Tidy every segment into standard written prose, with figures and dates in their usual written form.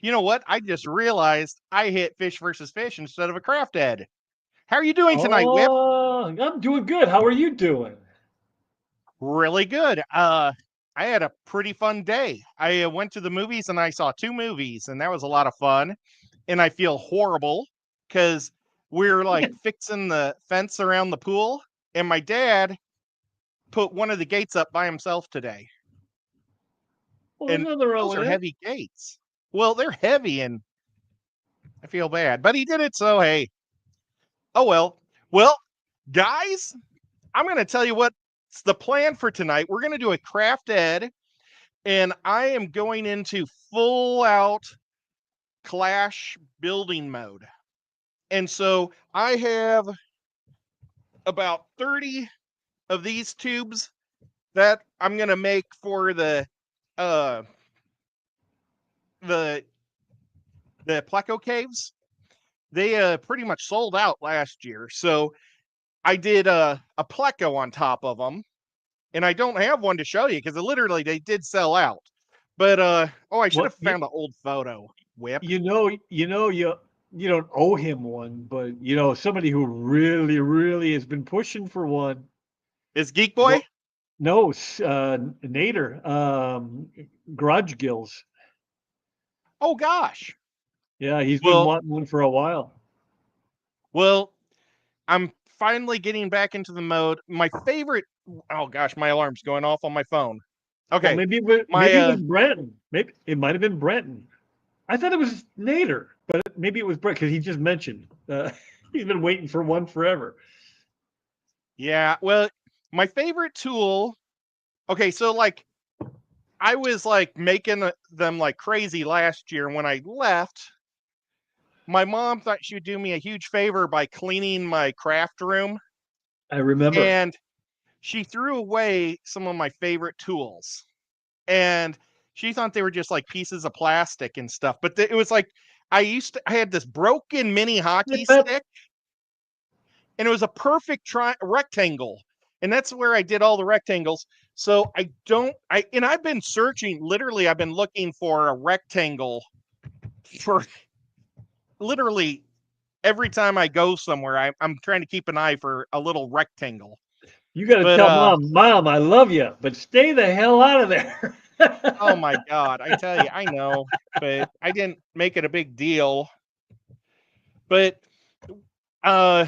You know what? I just realized I hit fish versus fish instead of a craft ed. How are you doing tonight, Whip? Oh, I'm doing good. How are you doing? Really good. I had a pretty fun day. I went to the movies and I saw two movies, and that was a lot of fun. And I feel horrible because we're like fixing the fence around the pool, and my dad put one of the gates up by himself today. Well, there's And nothing wrong those with are that. heavy gates. Well, they're heavy, and I feel bad, but he did it, so hey. Oh well. Well, guys, I'm going to tell you what's the plan for tonight. We're going to do a craft ed, and I am going into full out Clash building mode. And so I have about 30 of these tubes that I'm going to make for uh the the pleco caves. They pretty much sold out last year. So I did a pleco on top of them, and I don't have one to show you because literally they did sell out. But I should What have found an old photo. Whip. you don't owe him one, but somebody who really, really has been pushing for one. Is Geek No, Boy? no, Nader, Garage Gills. Oh gosh. Yeah, he's been Well, wanting one for a while. well, I'm finally getting back into the mode. My favorite. Oh gosh, my alarm's going off on my phone. Well, Okay, my maybe it was Brenton. Maybe it might have been Brenton. I thought it was Nader, but maybe it was Brett because he just mentioned he's been waiting for one forever. yeah. Well, my favorite tool. Okay, so like I was like making them like crazy last year. When I left, my mom thought she would do me a huge favor by cleaning my craft room, I remember. and she threw away some of my favorite tools. And she thought they were just like pieces of plastic and stuff. But it was like I had this broken mini hockey stick, and it was a perfect rectangle. And that's where I did all the rectangles. So I've been searching, literally, I've been looking for a rectangle for literally every time I go somewhere. I'm trying to keep an eye for a little rectangle. You got to But tell mom, I love you, but stay the hell out of there. oh my God, I tell you, I know, but I didn't make it a big deal. But uh,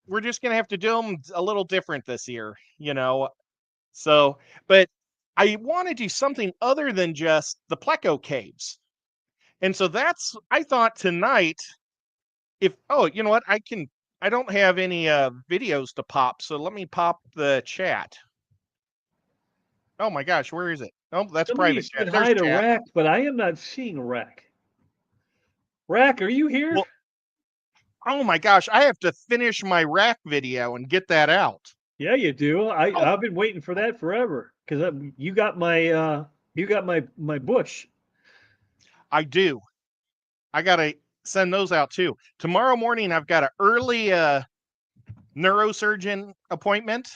we're just gonna have to do them a little different this year. So, but I want to do something other than just the pleco caves, and so I thought tonight. If you know what, I don't have any videos to pop, so let me pop the chat. Oh my gosh, where is it? Oh, that's Somebody private chat. said There's hi to chat. Rack, but I am not seeing Rack. Rack, are you here? Well, oh my gosh, I have to finish my rack video and get that out. Yeah, you do. Oh, I've been waiting for that forever because you got my bush. I do. I gotta send those out too. Tomorrow morning, I've got an early neurosurgeon appointment,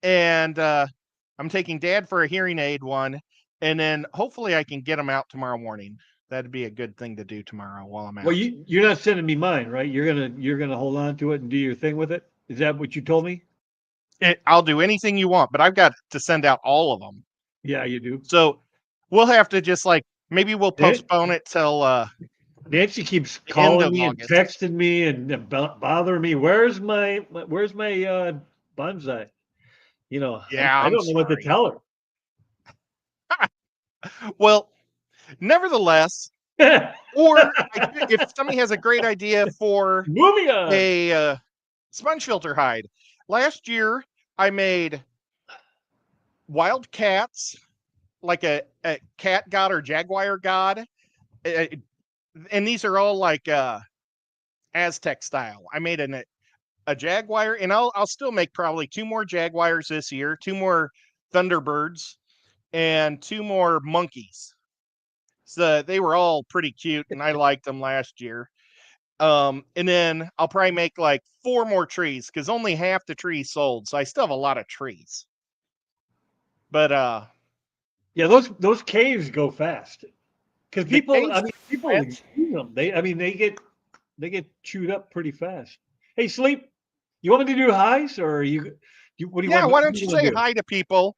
and I'm taking Dad for a hearing aid one, and then hopefully I can get them out tomorrow morning. That'd be a good thing to do tomorrow while I'm Well, out. you're not sending me mine, right? You're gonna hold on to it and do your thing with it. Is that what you told me? I'll do anything you want, but I've got to send out all of them. Yeah, you do. So we'll have to just like maybe we'll Eh, postpone it till Nancy keeps the end calling of me and August. texting me and bothering me. Where's my bonsai? Yeah, I I'm don't know what to sorry. tell Well, nevertheless, her. or if somebody has a great idea for Moving on. a sponge filter hide, last year I made wild cats, like a cat god or jaguar god, uh, and these are all like Aztec style. I made a jaguar, and I'll still make probably two more jaguars this year, two more thunderbirds, and two more monkeys. So they were all pretty cute, and I liked them last year. And then I'll probably make like four more trees because only half the trees sold, so I still have a lot of trees. But Yeah, those caves go fast. Because The people, cave's I mean, people wet. use them. They get chewed up pretty fast. Hey, Sleep, you want me to do highs or what do you Yeah, want? why What do don't you you want say to do? hi to people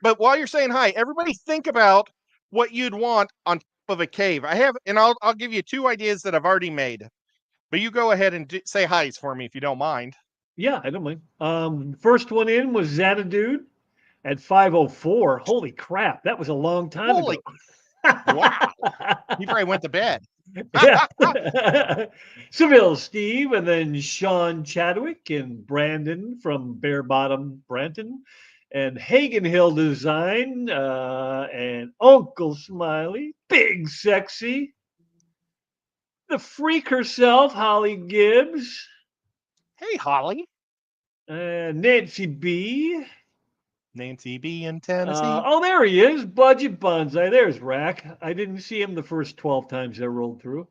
but while you're saying hi, everybody think about what you'd want on top of a cave. I'll give you 2 ideas that I've already made. But you go ahead and say hi's for me if you don't mind. Yeah, I don't mind. First one in was Xanadude at 5:04. Holy crap, that was a long time ago. Holy wow. He probably went to bed. Yeah. Seville Steve, and then Sean Chadwick and Brandon from Bare Bottom Branton, and Hagen Hill Design, and Uncle Smiley, Big Sexy, the freak herself, Holly Gibbs, Hey, Holly. Nancy B. Nancy B in Tennessee. Oh, there he is, Budget Bonsai. There's Rack. I didn't see him the first 12 times I rolled through.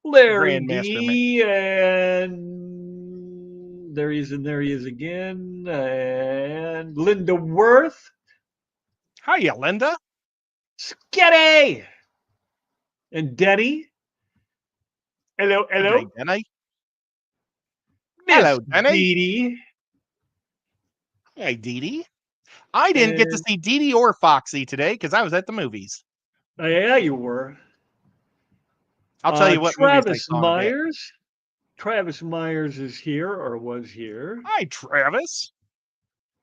Larry Grandmaster man. D, and there he is, and there he is again, and Linda Worth, Hiya, Linda. Sketty, and Denny. Hello, Good day, hello, Denny. Miss Hello, Denny. Dee Dee, Hey, Dee Dee. I didn't get to and see Dee Dee or Foxy today because I was at the movies. yeah, you were. I'll tell you what movies I Travis saw in a bit. Myers. Travis Myers is here or was here. Hi, Travis.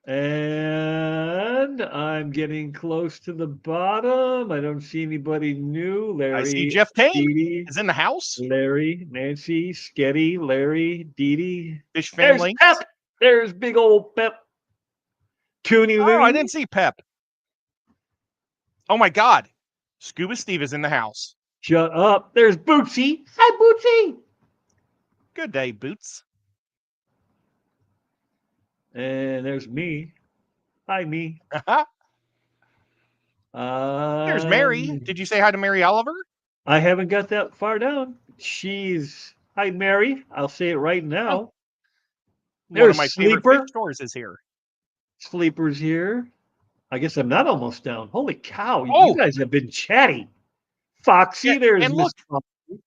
And I'm getting close to the bottom. I don't see anybody new. I see Larry, Jeff Kane Dee Dee, is in the house. Larry, Nancy, Sketty, Larry, Dee Dee. Fish There's family. Pep. There's big old Pep. Toonie Oh, I Loon. didn't see Pep. Oh my God. Scuba Steve is in the house. Shut up. There's Bootsy. Hi, Bootsy. Good day, Boots. And there's me. Hi, me. There's Mary. Did you say hi to Mary Oliver? I haven't got that far down. She's hi, Mary. I'll say it right Oh, now. one of There's my favorite fish Sleeper. stores is here. Sleeper's here. I guess I'm not almost down. Holy cow, you Oh, guys have been chatty. Foxy, there's and Miss look, Foxy,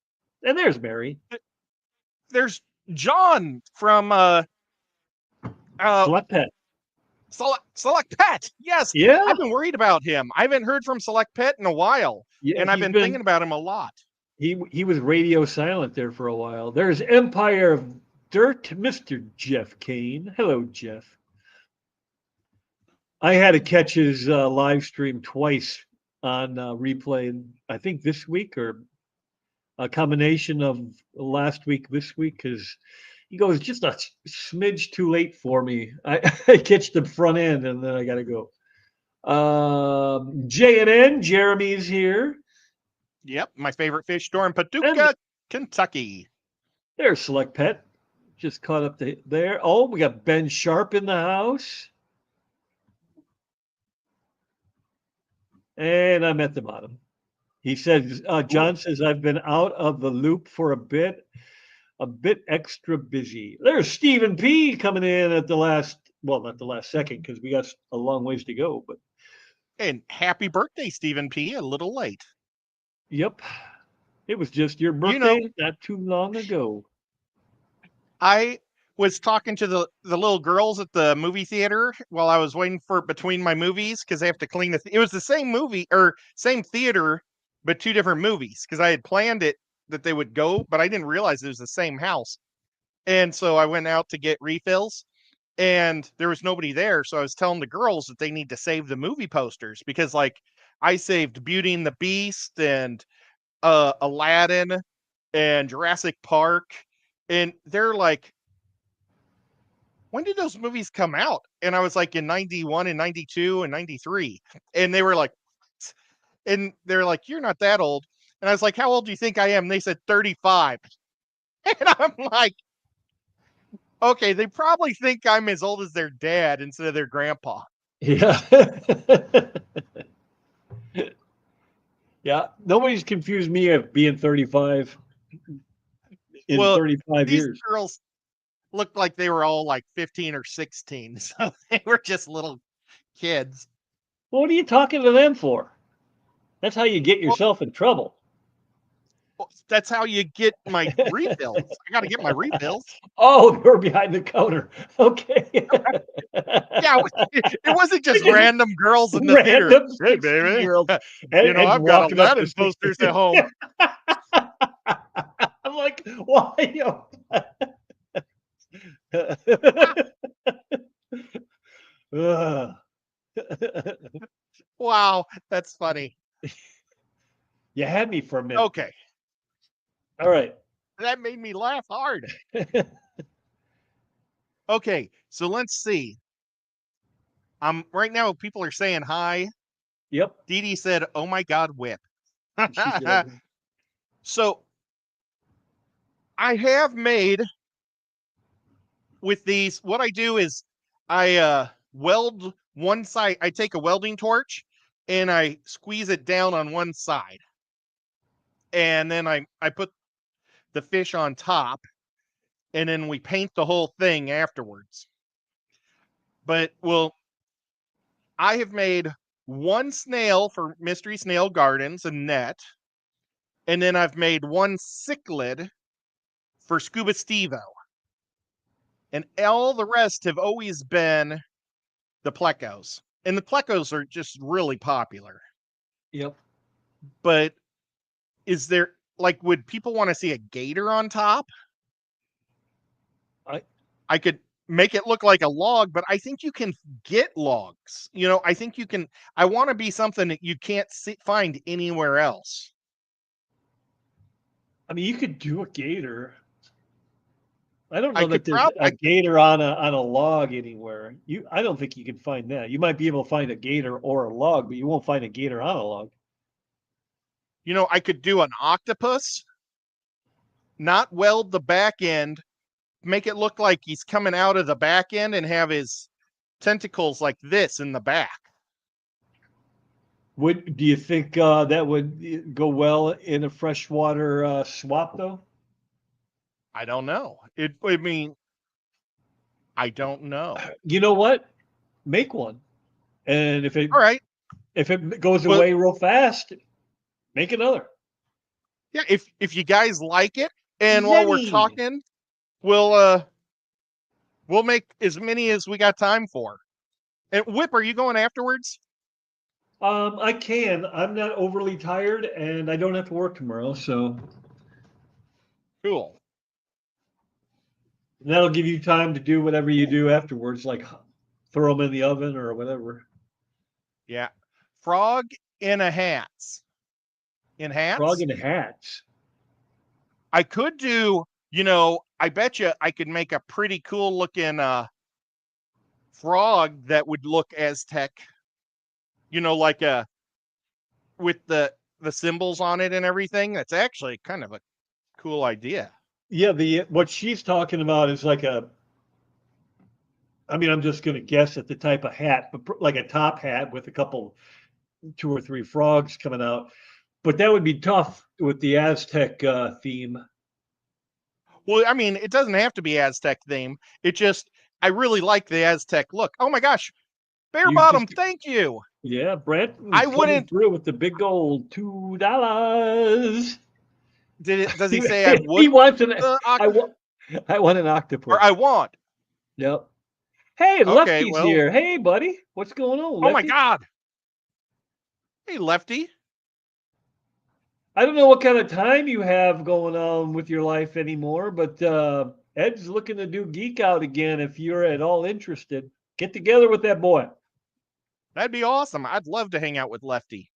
and there's Mary. there's John from uh Select Pet. Select Pet. Yes, Yeah, I've been worried about him. I haven't heard from Select Pet in a while, yeah, and I've been thinking about him a lot. he was radio silent there for a while. There's Empire of Dirt, Mr. Jeff Kane. Hello, Jeff. I had to catch his live stream twice on replay. I think this week or a combination of last week, this week, because he goes just a smidge too late for me. I catch the front end and then I got to go. J&N, Jeremy's here. Yep, my favorite fish store in And Paducah, Kentucky. there's Select Pet. Just caught up there. Oh, we got Ben Sharp in the house. And I'm at the bottom. He says, John says, I've been out of the loop for a bit extra busy. There's Stephen P coming in at the last, well, not the last second because we got a long ways to go, but And happy birthday, Stephen P. A little late. yep. It was just your You know, birthday not too long ago. I was talking to the little girls at the movie theater while I was waiting for between my movies because they have to clean it was the same movie or same theater, but 2 different movies because I had planned it that they would go, but I didn't realize it was the same house. And so I went out to get refills and there was nobody there. So I was telling the girls that they need to save the movie posters because like I saved Beauty and the Beast and Aladdin and Jurassic Park. And they're like, when did those movies come out? And I was like in 91 and 92 and 93. And they were like, "What?" And they're like, you're not that old. And I was like, how old do you think I am? And they said 35. And I'm like, okay, they probably think I'm as old as their dad instead of their grandpa. Yeah. Yeah. Nobody's confused me of being 35 in Well, 35 these years. girls looked like they were all like 15 or 16. So they were just little kids. Well, what are you talking to them for? That's how you get Well, yourself in trouble. That's how you get my refills. I got to get my refills. Oh, they were behind the counter. Okay. Yeah, it wasn't just random girls in the theater. Random Hey, baby, 16-year-olds and, and I've got walking up the Aladdin posters at home. I'm like, why? Ugh. Wow, that's funny. You had me for a minute. Okay, All right. that made me laugh hard. Okay, so let's see. Right now people are saying hi. Yep. Dee Dee said, "Oh my God, whip." She did. So I have made with these. What I do is I weld one side. I take a welding torch and I squeeze it down on one side, and then I put the fish on top, and then we paint the whole thing afterwards. But well, I have made one snail for Mystery Snail Gardens, a net, and then I've made one cichlid for Scuba Stevo. And all the rest have always been the plecos. And the plecos are just really popular. Yep. But is there, like, would people want to see a gator on top? I could make it look like a log, but I think you can get logs. I think you can. I want to be something that you can't find anywhere else. I mean, you could do a gator. I don't I know could that there's a probably, gator on a log anywhere. I don't think you can find that. You might be able to find a gator or a log, but you won't find a gator on a log. I could do an octopus, not weld the back end, make it look like he's coming out of the back end and have his tentacles like this in the back. Do you think that would go well in a freshwater swap though? I don't know. I mean, I don't know. You know what? Make one, and All right. if it goes Well, away real fast, make another. yeah, if you guys like it, and while we're Yummy. talking, we'll make as many as we got time for. And Whip, are you going afterwards? I can. I'm not overly tired, and I don't have to work tomorrow, so Cool. that'll give you time to do whatever you do afterwards, like throw them in the oven or whatever. Yeah. Frog in a hats. In Frog hats? in hats. I could do, I bet you I could make a pretty cool looking frog that would look Aztec, like with the symbols on it and everything. That's actually kind of a cool idea. Yeah, the what she's talking about is like I mean, I'm just going to guess at the type of hat, but like a top hat with a couple, 2 or 3 frogs coming out. But that would be tough with the Aztec theme. Well, I mean, it doesn't have to be Aztec theme. I really like the Aztec look. Oh my gosh, Bare You Bottom, just, thank you. yeah, Brent I was coming wouldn't. through with the big gold $2. Does he say I He wouldn't? wants an, Uh, I want, I want an or octopus. I want? Yep. Hey, Okay, Lefty's well, here. Hey, buddy, what's going on, oh my Lefty? God. Hey, Lefty. I don't know what kind of time you have going on with your life anymore, but Ed's looking to do Geek Out again. If you're at all interested, get together with that boy. That'd be awesome. I'd love to hang out with Lefty.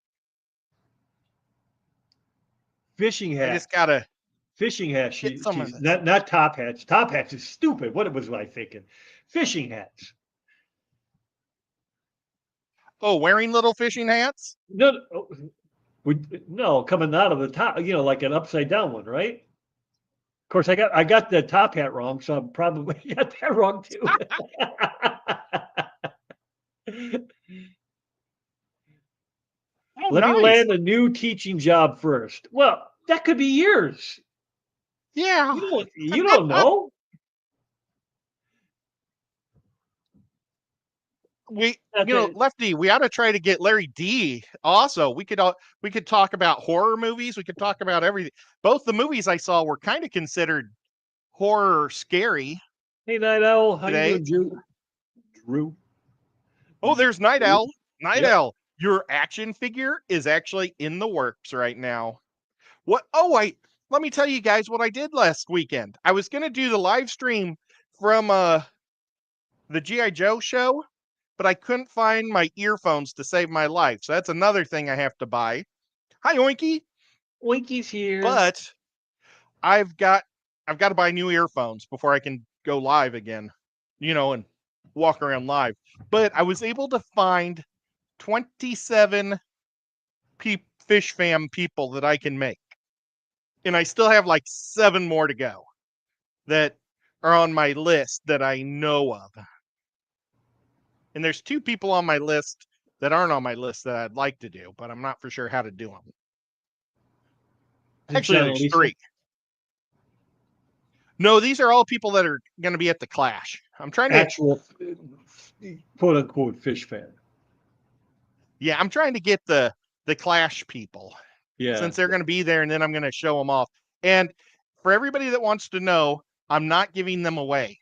Fishing I hat, just gotta fishing hat. get some of She's this. not top hats. Top hats is stupid. What was I thinking? Fishing hats. Oh, wearing little fishing hats? No, no, coming out of the top. Like an upside down one, right? Of course, I got the top hat wrong, so I probably got that wrong too. Oh, Let me nice. land a new teaching job first. Well, that could be years. Yeah. You don't know. Okay. Lefty, we ought to try to get Larry D. Also, we could talk about horror movies. We could talk about everything. Both the movies I saw were kind of considered horror scary Hey, Night Owl, how you today. doing, Drew? Oh, there's Night Drew? Owl. Night Yep. Owl, your action figure is actually in the works right now. What? Oh, let me tell you guys what I did last weekend. I was gonna do the live stream from the GI Joe show, but I couldn't find my earphones to save my life. So that's another thing I have to buy. Hi, Oinky. Winky's here. But I've got to buy new earphones before I can go live again, and walk around live. But I was able to find 27 fish fam people that I can make. And I still have like 7 more to go that are on my list that I know of. And there's 2 people on my list that aren't on my list that I'd like to do, but I'm not for sure how to do them. Actually, there's 3. No, these are all people that are going to be at the Clash. I'm trying to actual quote unquote fish fan. Yeah, I'm trying to get the Clash people. Yeah. Since they're going to be there, and then I'm going to show them off. And for everybody that wants to know, I'm not giving them away.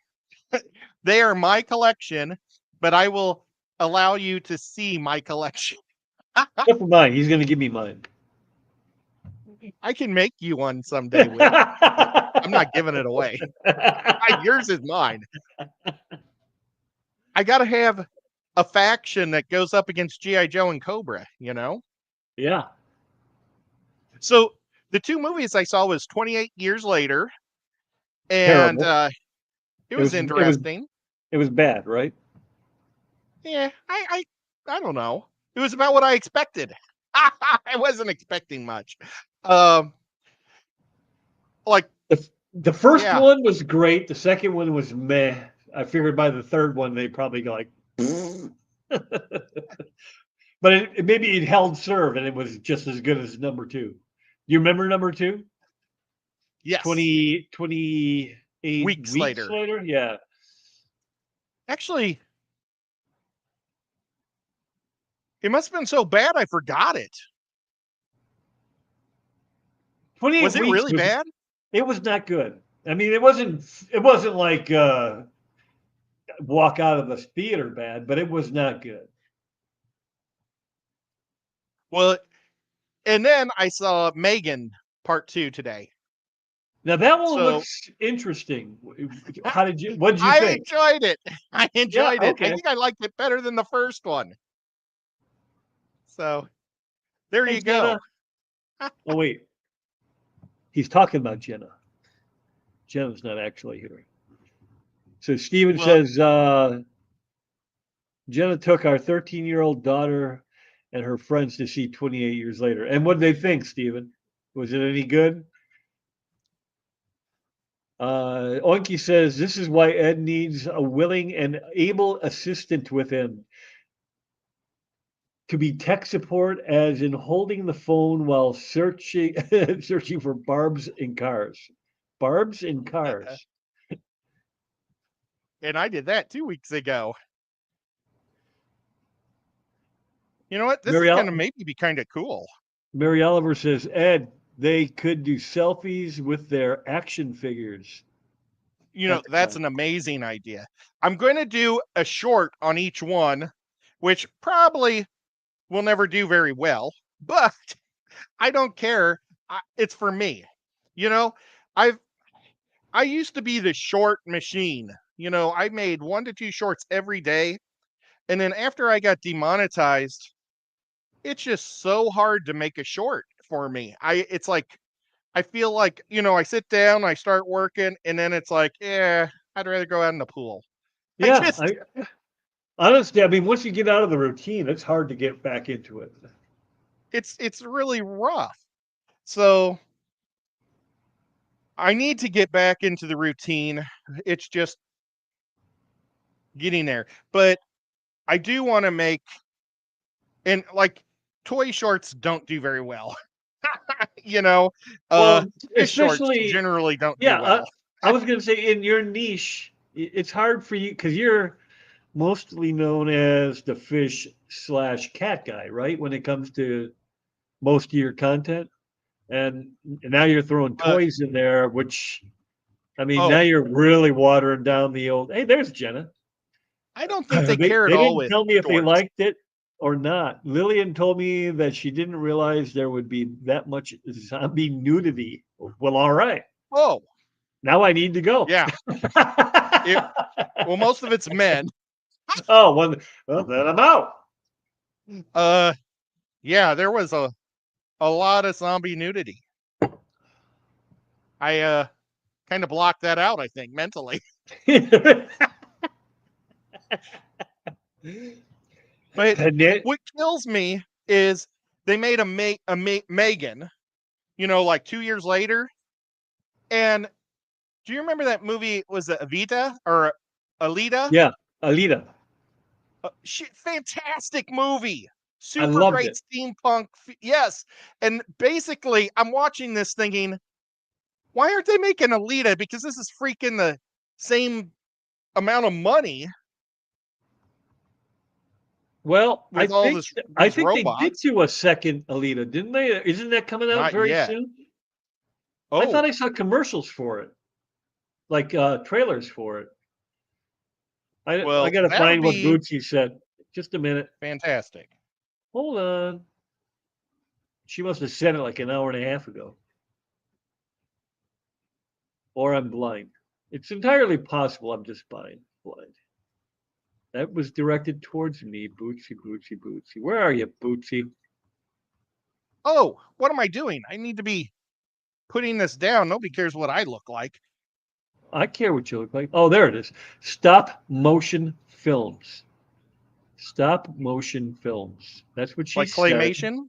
They are my collection, but I will allow you to see my collection. Except for mine. He's going to give me mine. I can make you one someday, Will. I'm not giving it away. Yours is mine. I got to have a faction that goes up against G.I. Joe and Cobra, Yeah. So the 2 movies I saw was 28 Years Later, and it was interesting. It was bad, right? Yeah, I don't know. It was about what I expected. I wasn't expecting much. Like the first one was great. The second one was meh. I figured by the third one they probably go like, but maybe it held serve and it was just as good as number 2. You remember number 2? Yes. 28 weeks later. Yeah. Actually, it must have been so bad I forgot it. 28 was it weeks really bad? It was not good. I mean, it wasn't like walk out of the theater bad, but it was not good. Well, and then I saw Megan Part 2 today. Now that one looks interesting. What did you think? I enjoyed it. Okay. I think I liked it better than the first one. So there you go. Oh wait. He's talking about Jenna. Jenna's not actually here. So Steven says Jenna took our 13-year-old daughter and her friends to see 28 Years Later. And what did they think, Steven? Was it any good? Oinky says this is why Ed needs a willing and able assistant with him to be tech support, as in holding the phone while searching for barbs in cars. Barbs in cars. And I did that 2 weeks ago. You know what? This is going to maybe be kind of cool. Mary Oliver says, Ed, they could do selfies with their action figures. That's an amazing idea. I'm going to do a short on each one, which probably will never do very well, but I don't care. It's for me. I used to be the short machine. I made 1 to 2 shorts every day. And then after I got demonetized, it's just so hard to make a short for me. It's like, I feel like, I sit down, I start working, and then it's like, I'd rather go out in the pool. Yeah. Honestly, I mean, once you get out of the routine, it's hard to get back into it. It's really rough. So I need to get back into the routine. It's just getting there. But I do want to make, and like toy shorts don't do very well. Fish shorts generally don't do well. I was going to say in your niche, it's hard for you because you're mostly known as the fish / cat guy, right? When it comes to most of your content. And now you're throwing Uh, toys in there, which, I mean, now oh, you're really watering down the old. Hey, there's Jenna. I don't think they They care at they all didn't with tell me if they shorts. liked it or not. Lillian told me that she didn't realize there would be that much zombie nudity. Well, all right. Oh, Now I need to go. yeah. It, well, most of it's men. Oh, well, then I'm out. Uh, yeah, there was a lot of zombie nudity. I kind of blocked that out, I think, mentally. But And then, what kills me is they made Megan, like 2 years later. And do you remember that movie? Was it Evita or Alita? yeah, Alita, Fantastic movie. I Super loved great it. steampunk. Yes. And basically, I'm watching this thinking, why aren't they making Alita? Because this is freaking the same amount of money Well, with all I these think they did robots. do a second Alita, didn't they? Isn't that coming out Not very yet. soon? I thought Oh, I saw commercials for it, like trailers for it. I well, got to that would find what be Bootsy said. Just a minute. fantastic. Hold on. She must have said it like an hour and a half ago. Or I'm blind. It's entirely possible I'm just blind. That was directed towards me, Bootsy, Bootsy, Bootsy. Where are you, Bootsy? Oh, what am I doing? I need to be putting this down. Nobody cares what I look like. I care what you look like. Oh, there it is. Stop motion films. Stop motion films. That's what she Like said, claymation.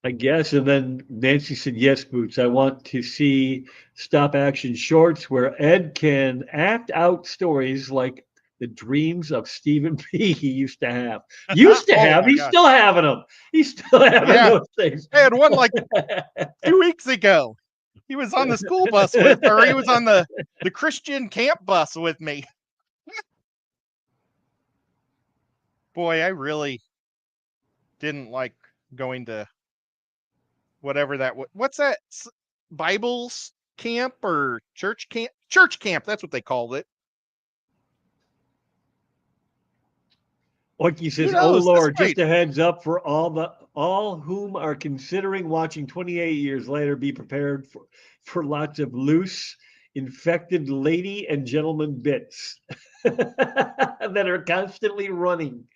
I guess. And then Nancy said, yes, Boots, I want to see stop action shorts where Ed can act out stories like the dreams of Stephen P. he used to have. Used to Oh have. my He's gosh. still having them. He's still having Yeah. those things. I had one like 2 weeks ago. He was on the school bus or he was on the Christian camp bus with me. Boy, I really didn't like going to whatever that was. What's that? Bible's camp or church camp? Church camp. That's what they called it. Oiki Who says, "Oh knows? This Lord, might. just a heads up for all whom are considering watching 28 years later. Be prepared for lots of loose, infected lady and gentleman bits that are constantly running."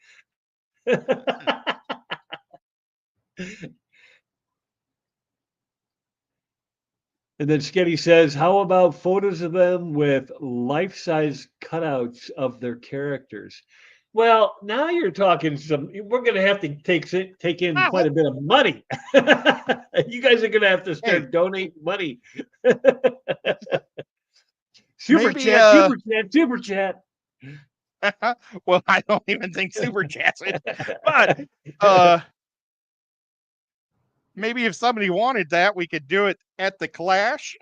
And then Sketty says, "How about photos of them with life-size cutouts of their characters?" Well, now you're talking some. We're going to have to take in quite a bit of money. You guys are going to have to Hey, start donating money. Super maybe. chat, super chat, super chat. Well, I don't even think super chats it, but uh, maybe if somebody wanted that, we could do it at the Clash.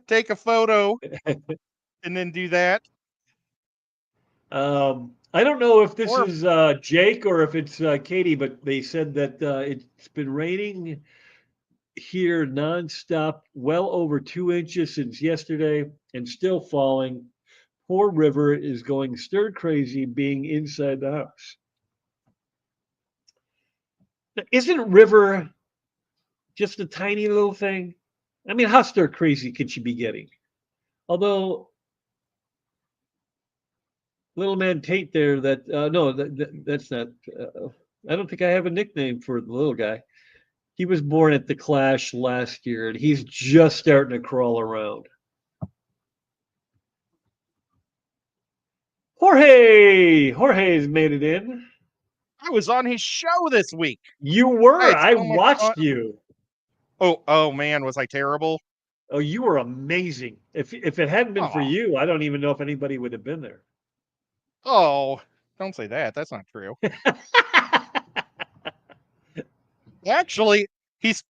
Take a photo and then do that. I don't know if this Or is Jake or if it's Katie, but they said that it's been raining here nonstop, well over 2 inches since yesterday, and still falling. Poor River is going stir crazy being inside the house. Isn't River just a tiny little thing? I mean, how stir crazy could she be getting? Although little man Tate there, that no, that's not. I don't think I have a nickname for the little guy. He was born at the Clash last year, and he's just starting to crawl around. Jorge's made it in. I was on his show this week. You I were. had I so much fun. watched you. Oh man, was I terrible? Oh, you were amazing. If it hadn't been for Oh, you, I don't even know if anybody would have been there. oh, don't say that. That's not true. Actually, he's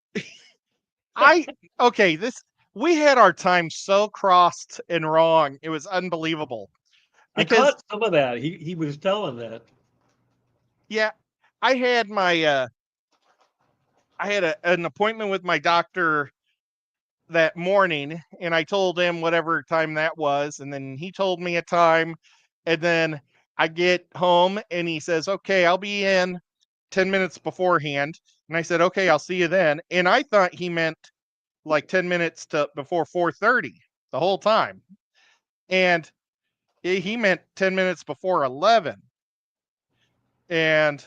I okay, this we had our time so crossed and wrong. It was unbelievable. I because caught some of that. He was telling that. yeah, I had my I had an appointment with my doctor that morning, and I told him whatever time that was, and then he told me a time, and then I get home and he says, "Okay, I'll be in 10 minutes beforehand." And I said, "Okay, I'll see you then." And I thought he meant like 10 minutes to before 4:30 the whole time. And he meant 10 minutes before 11. And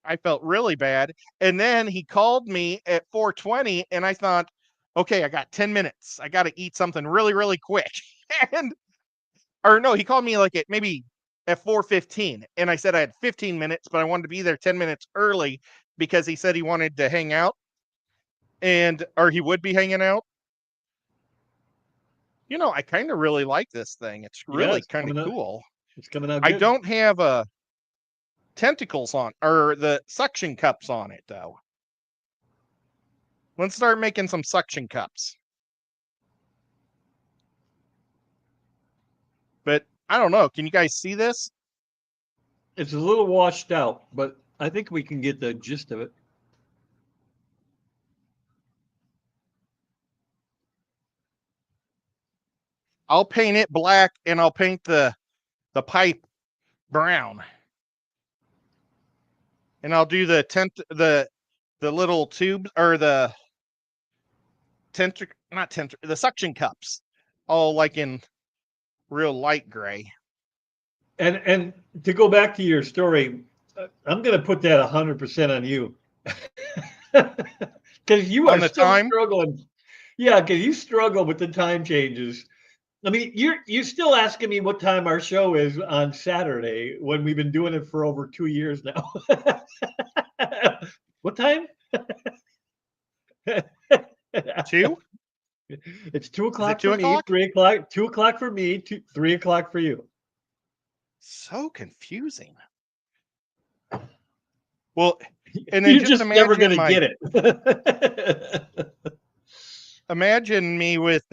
I felt really bad. And then he called me at 4:20 and I thought, "Okay, I got 10 minutes. I got to eat something really really quick." And or no, he called me like at maybe at 4:15 and I said I had 15 minutes, but I wanted to be there 10 minutes early because he said he wanted to hang out and or he would be hanging out. I kind of really like this thing. It's Yeah, really kind of cool. it's coming out I good. don't have tentacles on or the suction cups on it though. Let's start making some suction cups. But I don't know. Can you guys see this? It's a little washed out, but I think we can get the gist of it. I'll paint it black and I'll paint the pipe brown. And I'll do the little tubes or the the suction cups all like in real light gray. And to go back to your story, I'm going to put that 100% on you. Because you On are the still time, struggling. Yeah, because you struggle with the time changes. I mean, you're still asking me what time our show is on Saturday when we've been doing it for over 2 years now. What time? 2? It's 2 Is it o'clock 2 for me, o'clock? 3 o'clock, 2 o'clock for me, 3 o'clock for you. So confusing. Well, and then You're just just never going imagine to get it. imagine me with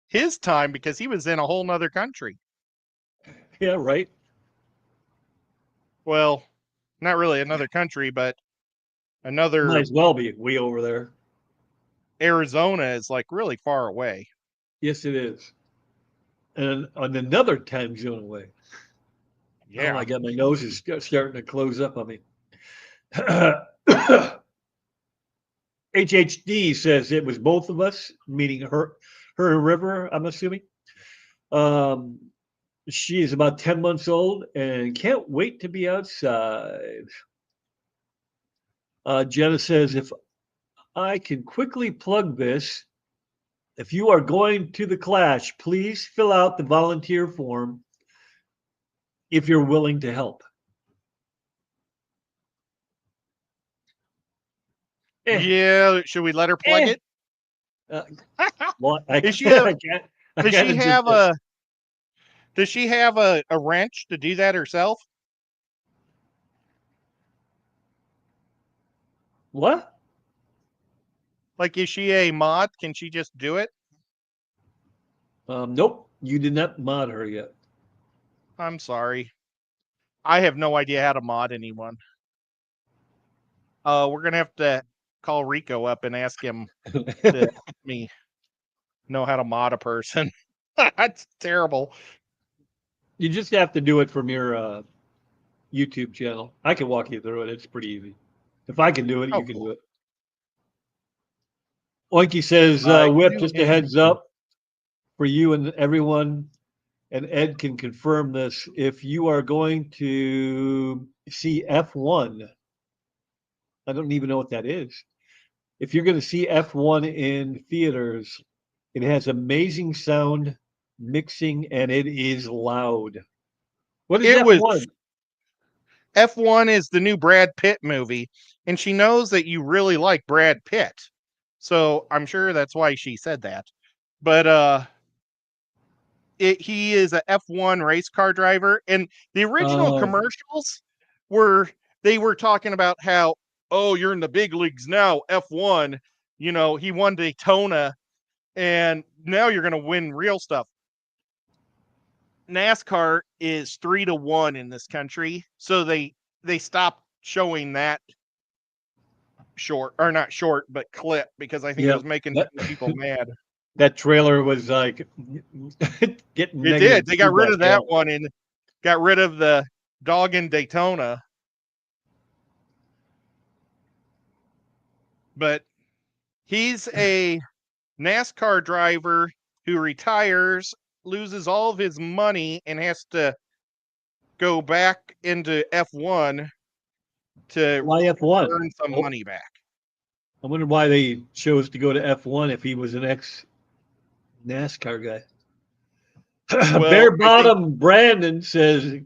his time because he was in a whole nother country. Yeah, right. Well, not really another country, but Might another as well be way over there. Arizona is like really far away. Yes, it is. And on another time zone away. Oh Yeah. my God, my nose is starting to close up on me. HHD says it was both of us, meaning her and River, I'm assuming. Um, she is about 10 months old and can't wait to be outside. Jenna says, if I can quickly plug this, if you are going to the Clash, please fill out the volunteer form if you're willing to help. Yeah. Should we let her plug Eh. it? Uh, well, I Is she can't. a? I can't. I Does she gotta just. have a? Does she have a wrench to do that herself? What? Like, is she a mod? Can she just do it? Nope. You did not mod her yet. I'm sorry. I have no idea how to mod anyone. We're gonna have to call Rico up and ask him to let me know how to mod a person. That's terrible. You just have to do it from your YouTube channel. I can walk you through it. It's pretty easy. If I can do it, Oh, you can cool. do it. Oinky says, Whip, You just a and heads up for you and everyone, and Ed can confirm this. If you are going to see F1, I don't even know what that is. If you're going to see F1 in theaters, it has amazing sound mixing and it is loud. What is it was F1? F1 is the new Brad Pitt movie, and she knows that you really like Brad Pitt. So I'm sure that's why she said that. But he is a F1 race car driver, and the original Oh, commercials were they were talking about how, oh, you're in the big leagues now, F1. He won Daytona, and now you're going to win real stuff. NASCAR is 3-1 in this country, so they stopped showing that short, or not short, but clip, because I think it Yeah, was making that people mad. that trailer was like getting It did. negative They got rid feedback. of Yeah. that one and got rid of the dog in Daytona. But he's a NASCAR driver who retires, loses all of his money, and has to go back into F1 to Why F1? earn some Oh, money back. I wonder why they chose to go to F1 if he was an ex NASCAR guy. Well, Bare I think, bottom Brandon says,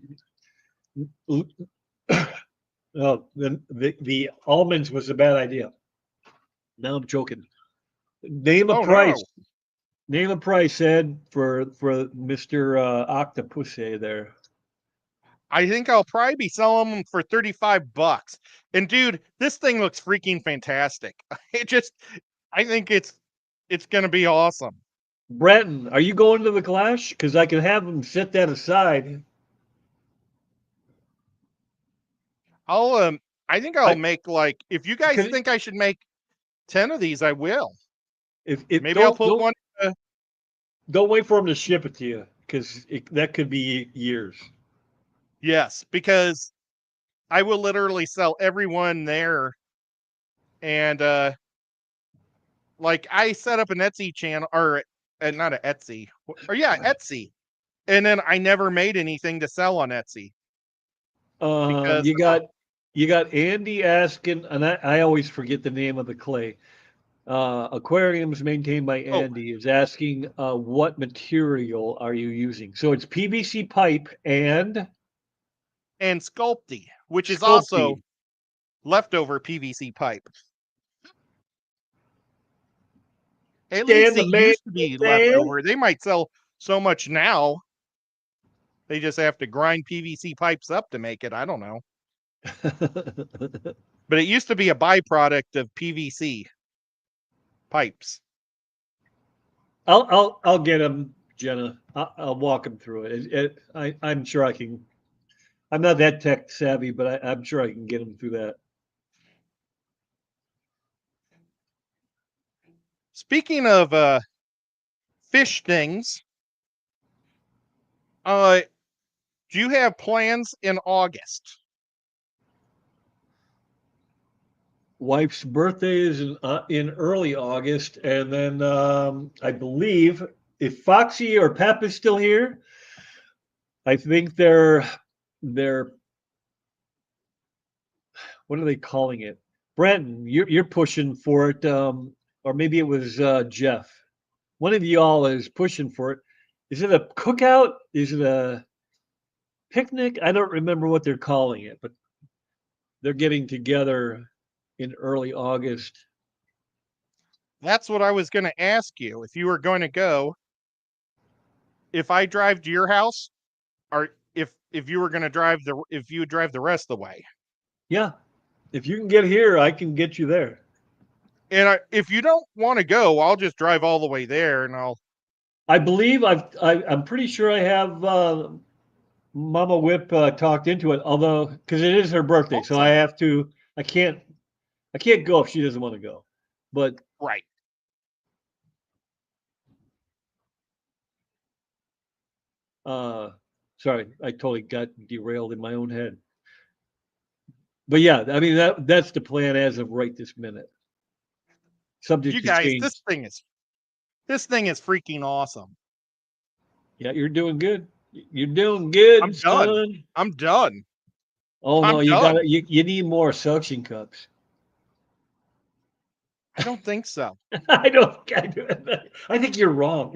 "Oh, the almonds was a bad idea." Now I'm joking. Name a oh price. no, Name a price, Ed, for Mister Octopus there. I think I'll probably be selling them for $35. And dude, this thing looks freaking fantastic. I think it's gonna be awesome. Brenton, are you going to the Clash? Because I can have him set that aside. I'll I think I'll I make, like, if you guys because think I should make 10 of these, I will. if Maybe I'll put one. don't wait for him to ship it to you because that could be years. Yes, because I will literally sell everyone there. And like, I set up an Etsy channel, or not an Etsy, or yeah, Etsy. And then I never made anything to sell on Etsy Um, because you got you got Andy asking, and I always forget the name of the clay. Aquariums maintained by oh, Andy is asking, what material are you using? So it's PVC pipe and and Sculpty, which is also Sculpey. leftover PVC pipe. At Dan least the it man used to be Dan. leftover. They might sell so much now. They just have to grind PVC pipes up to make it. I don't know. But it used to be a byproduct of PVC pipes. I'll get him, Jenna. I'll walk him through it. I'm sure I can. I'm not that tech savvy, but I'm sure I can get him through that. Speaking of fish things, uh, do you have plans in August? Wife's birthday is in early August, and then I believe if Foxy or Pep is still here, I think they're what are they calling it? Brenton, you're pushing for it, or maybe it was Jeff. One of y'all is pushing for it. Is it a cookout? Is it a picnic? I don't remember what they're calling it, but they're getting together in early August. That's what I was going to ask you. If you were going to go, if I drive to your house, or if you were going to if you would drive the rest of the way. Yeah, if you can get here, I can get you there. And if you don't want to go, I'll just drive all the way there, and I believe I'm pretty sure I have Mama Whip talked into it. Although because it is her birthday, so I awesome. have to. I can't. I can't go if she doesn't want to go. But Right. uh, sorry, I totally got derailed in my own head. But yeah, I mean that's the plan as of right this minute. You Subject to guys, change. this thing is freaking awesome. Yeah, you're doing good. You're doing good, I'm done. son. I'm done. Oh no, I'm you got done. to you need more suction cups. I don't think so. I don't. I think you're wrong.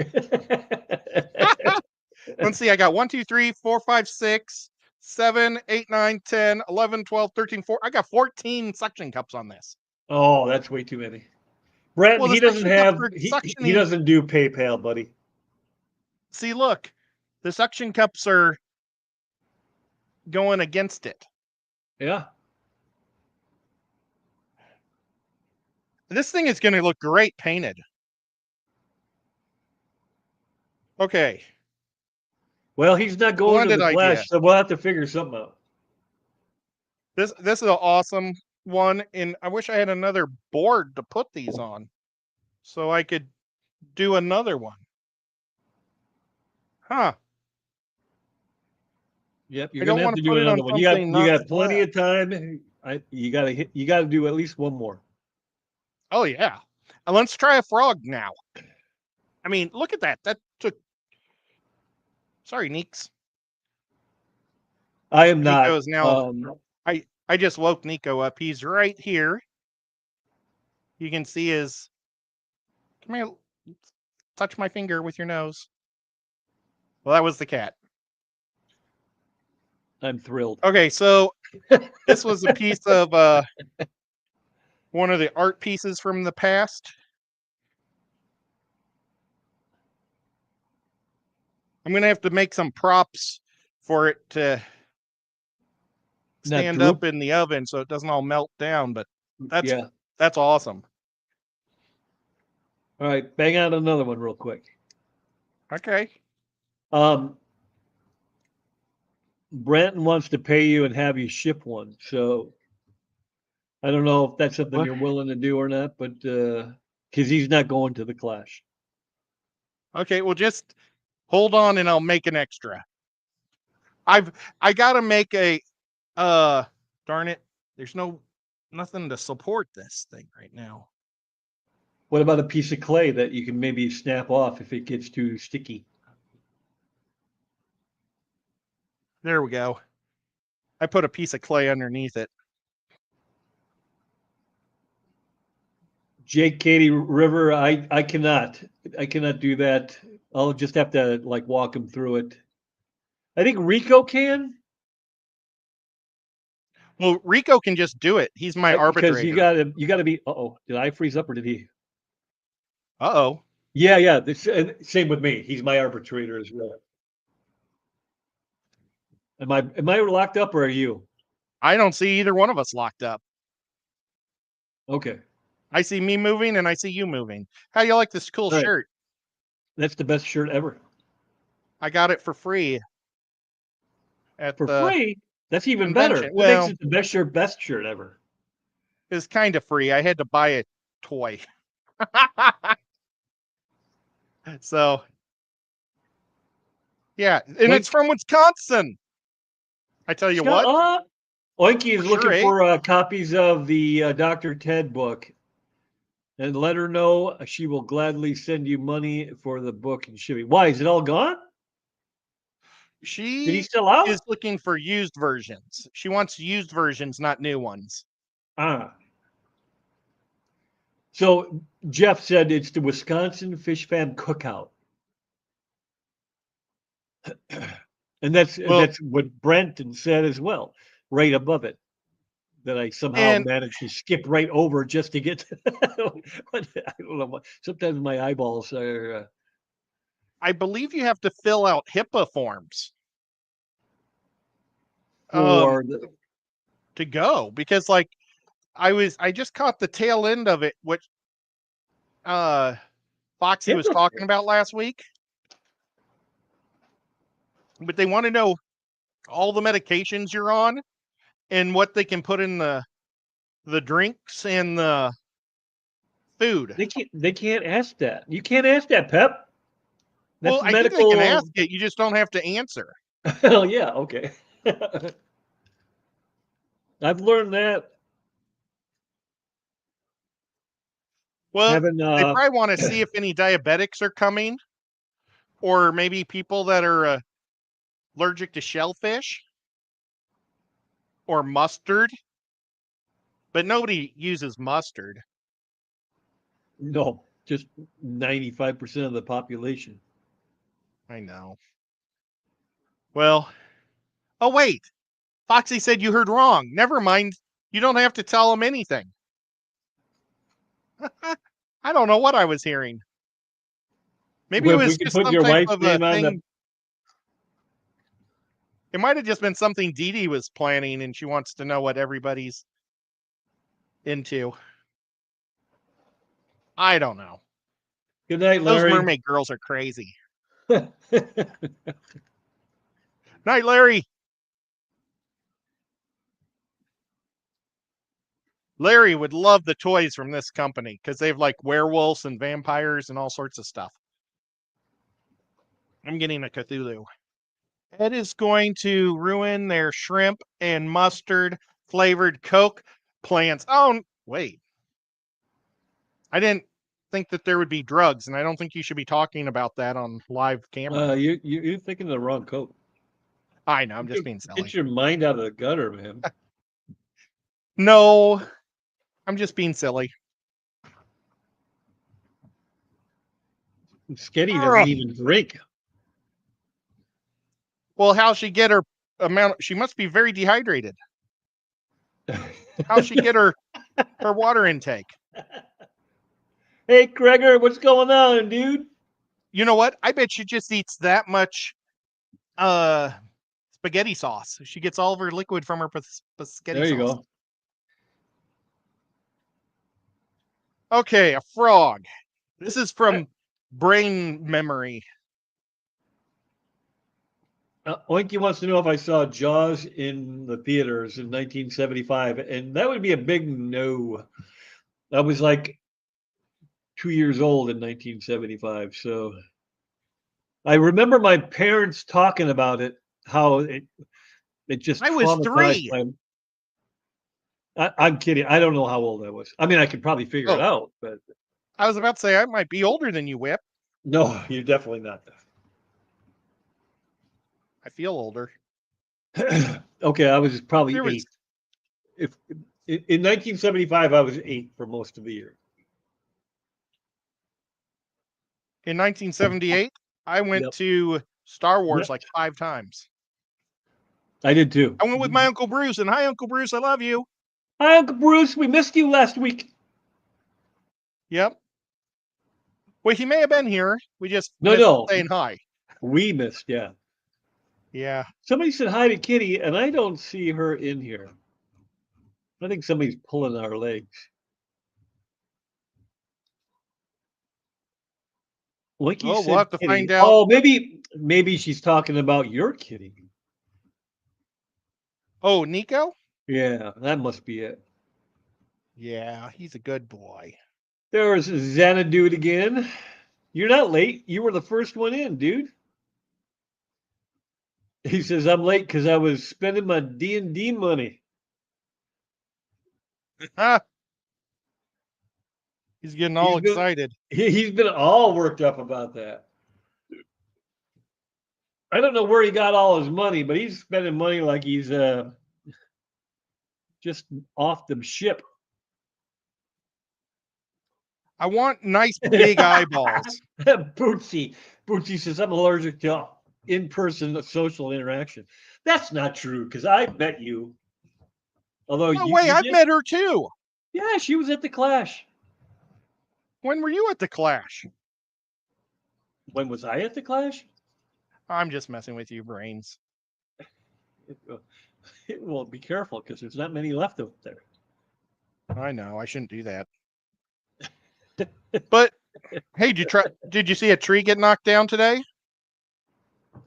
Let's see. I got 1, 2, 3, 4, 5, 6, 7, 8, 9, 10, 11, 12, 13, 4. I got 14 suction cups on this. Oh, that's way too many. Brent, Well, the he doesn't suction cups have are he suctioning. doesn't do PayPal, buddy. See, look, the suction cups are going against it. Yeah. This thing is going to look great painted. Okay. Well, he's not going to Splendid the idea. Clash, so we'll have to figure something out. This is an awesome one, and I wish I had another board to put these on, so I could do another one. Huh? Yep, you're I gonna don't have want to to do put it on another one. something You not got plenty flat. of time. You gotta do at least one more. Oh yeah. And let's try a frog now. I mean, look at that. That took. Sorry, Neeks. I am Nico not. is now. I just woke Nico up. He's right here. You can see his. Come here. Touch my finger with your nose. Well, that was the cat. I'm thrilled. Okay, so this was a piece of one of the art pieces from the past. I'm gonna have to make some props for it to Not stand droop. up in the oven so it doesn't all melt down. But Yeah. that's awesome. All right, bang out another one real quick. Okay. Branton wants to pay you and have you ship one. So I don't know if that's something What? you're willing to do or not, but because he's not going to the Clash. Okay, well just hold on and I'll make an extra. I gotta make a darn it. There's nothing to support this thing right now. What about a piece of clay that you can maybe snap off if it gets too sticky? There we go. I put a piece of clay underneath it. Jake, Katie, River, I cannot do that. I'll just have to like walk him through it. I think Rico can. Well, Rico can just do it. He's my Because arbitrator. you gotta be. Oh, did I freeze up or did he? Uh-oh. Yeah. Same with me. He's my arbitrator as well. Am I locked up or are you? I don't see either one of us locked up. Okay. I see me moving and I see you moving. How do you like this cool All right. shirt? That's the best shirt ever. I got it for free at For the free? That's even better. convention. That makes Well, it the best shirt ever. it's kind of free. I had to buy a toy. So, yeah, and it's from Wisconsin. I tell you what. Oinky is Sure, looking eh? for copies of the Dr. Ted book. And let her know she will gladly send you money for the book and shipping. Why? Is it all gone? Did he She sell out? is looking for used versions. She wants used versions, not new ones. So Jeff said it's the Wisconsin Fish Fam Cookout. And that's what Brenton said as well, right above it. That I somehow managed to skip right over just to get. I don't know. Sometimes my eyeballs are. I believe you have to fill out HIPAA forms to go, because like I just caught the tail end of it, which Foxy was talking about last week. But they want to know all the medications you're on and what they can put in the drinks and the food. They can't ask that. You can't ask that, Pep. That's well, I medical. think they can ask it. You just don't have to answer. Oh yeah, okay. I've learned that. Well, they probably want to see if any diabetics are coming, or maybe people that are allergic to shellfish or mustard. But nobody uses mustard. No, just 95% of the population. I know. Well, oh wait, Foxy said you heard wrong. Never mind. You don't have to tell them anything. I don't know what I was hearing. Maybe it was just some type of a thing. It might have just been something Dee Dee was planning, and she wants to know what everybody's into. I don't know. Good night, Larry. Those mermaid girls are crazy. Night, Larry. Larry would love the toys from this company because they have like werewolves and vampires and all sorts of stuff. I'm getting a Cthulhu. Ed is going to ruin their shrimp and mustard flavored Coke plans. Oh, wait. I didn't think that there would be drugs, and I don't think you should be talking about that on live camera. You're thinking of the wrong Coke. I know, I'm just being silly. Get your mind out of the gutter, man. No, I'm just being silly. Sketty doesn't even drink. Well, how'll she get her amount? She must be very dehydrated. How'll she get her water intake? Hey, Gregor, what's going on, dude? You know what? I bet she just eats that much spaghetti sauce. She gets all of her liquid from her spaghetti sauce. There you go. Okay, a frog. This is from Brain Memory. Oinky wants to know if I saw Jaws in the theaters in 1975, and that would be a big no. I was like 2 years old in 1975, so I remember my parents talking about it, how it just I was 3. I'm kidding. I don't know how old I was. I mean, I could probably figure it out, but I was about to say I might be older than you, Whip. No, you're definitely not. I feel older. Okay, I was probably 8. If in 1975, I was 8 for most of the year. In 1978, I went to Star Wars like 5 times. I did too. I went with my Uncle Bruce, and hi, Uncle Bruce, I love you. Hi, Uncle Bruce. We missed you last week. Yep. Well, he may have been here. We just no saying hi. We missed, yeah. Yeah. Somebody said hi to Kitty, and I don't see her in here. I think somebody's pulling our legs. Like you said, we'll have to Kitty. find out. Oh, maybe she's talking about your Kitty. Oh, Nico? Yeah, that must be it. Yeah, he's a good boy. There's Xanadu again. You're not late. You were the first one in, dude. He says, I'm late because I was spending my D&D money. He's getting all excited. He's been all worked up about that. I don't know where he got all his money, but he's spending money like he's just off the ship. I want nice big eyeballs. Bootsy says, I'm allergic to in-person social interaction. That's not true, because I met you. Although no way, I've met her too. Yeah, she was at the Clash. When were you at the Clash? When was I at the Clash? I'm just messing with you, brains. Well, be careful, because there's not many left up there. I know, I shouldn't do that. But hey, did you see a tree get knocked down today?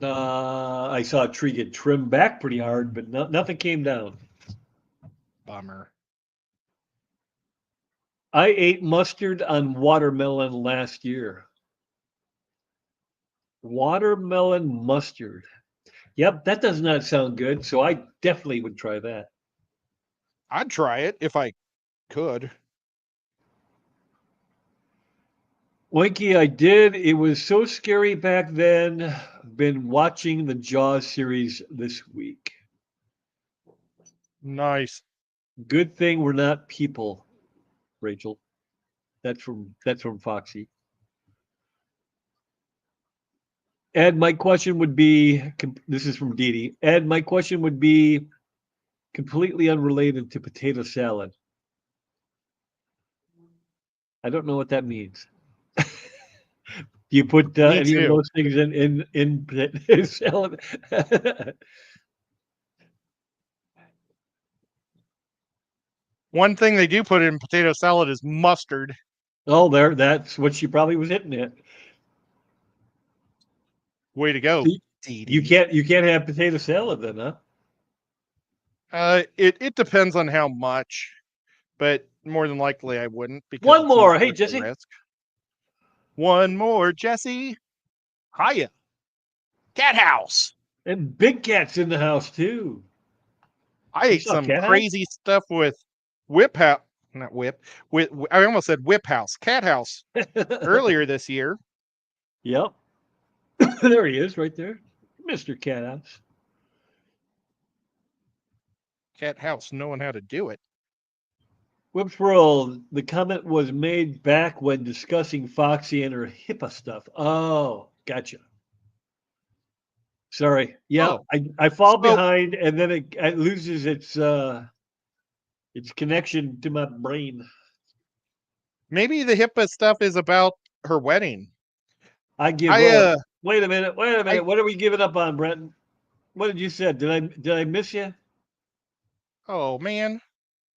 I saw a tree get trimmed back pretty hard, but nothing came down. Bummer. I ate mustard on watermelon last year. Watermelon mustard. Yep, that does not sound good, so I definitely would try that. I'd try it if I could. Winky, I did. It was so scary back then. Been watching the Jaws series this week. Nice. Good thing we're not people, Rachel. That's from Foxy. Ed, my question would be, this is from Dee Dee. Ed, my question would be completely unrelated to potato salad. I don't know what that means. Do you put any of those things in potato salad? One thing they do put in potato salad is mustard. Oh, that's what she probably was hitting at. Way to go. Dee You Dee. can't have potato salad then, huh? It depends on how much, but more than likely I wouldn't because One it seems more. Hey, worth the Jesse. risk. One more, Jesse. Hiya. Cat house. And Big Cat's in the house too. I You ate saw some Cat House? crazy stuff with whip house, not whip. With I almost said whip house, cat house earlier this year. Yep. There he is right there. Mr. Cat House. Cat house, knowing how to do it. Whoops World, the comment was made back when discussing Foxy and her HIPAA stuff. Oh, gotcha. Sorry. Yeah, Oh, I fall so behind and then it loses its connection to my brain. maybe the HIPAA stuff is about her wedding. I give I up. Wait a minute. I What are we giving up on, Brenton? What did you say? Did I miss you? oh man.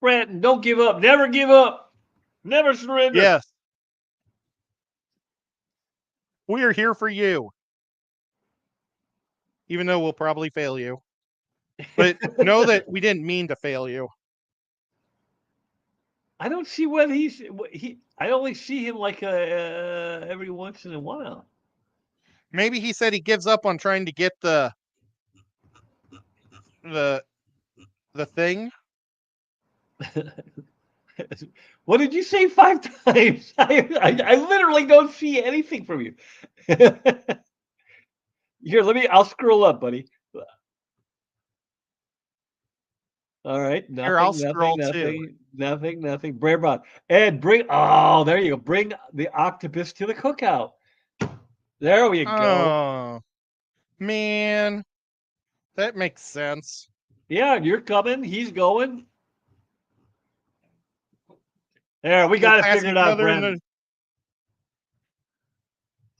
Brenton, don't give up. Never give up. Never surrender. Yes, we are here for you. Even though we'll probably fail you. But know that we didn't mean to fail you. I don't see what he. I only see him like every once in a while. Maybe he said he gives up on trying to get the the thing. What did you say 5 times? I literally don't see anything from you. Here, I'll scroll up, buddy. All right, Here, I'll nothing, scroll too. nothing. Brave Ed, there you go. Bring the octopus to the cookout. There we go. Oh man, that makes sense. Yeah, you're coming. He's going. There, we We'll got it pass figured each out, other in Brendan.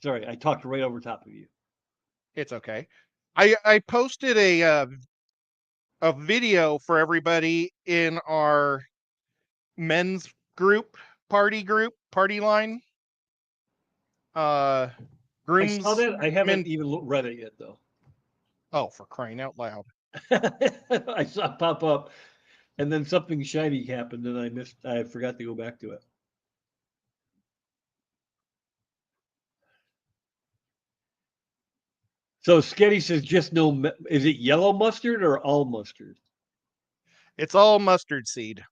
the. Sorry, I talked right over top of you. It's okay. I posted a video for everybody in our men's party line. Uh, I saw that. I haven't groomsmen. even read it yet, though. Oh, for crying out loud! I saw it pop up, and then something shiny happened, and I forgot to go back to it. So Sketty says just no. Is it yellow mustard or all mustard? It's all mustard seed.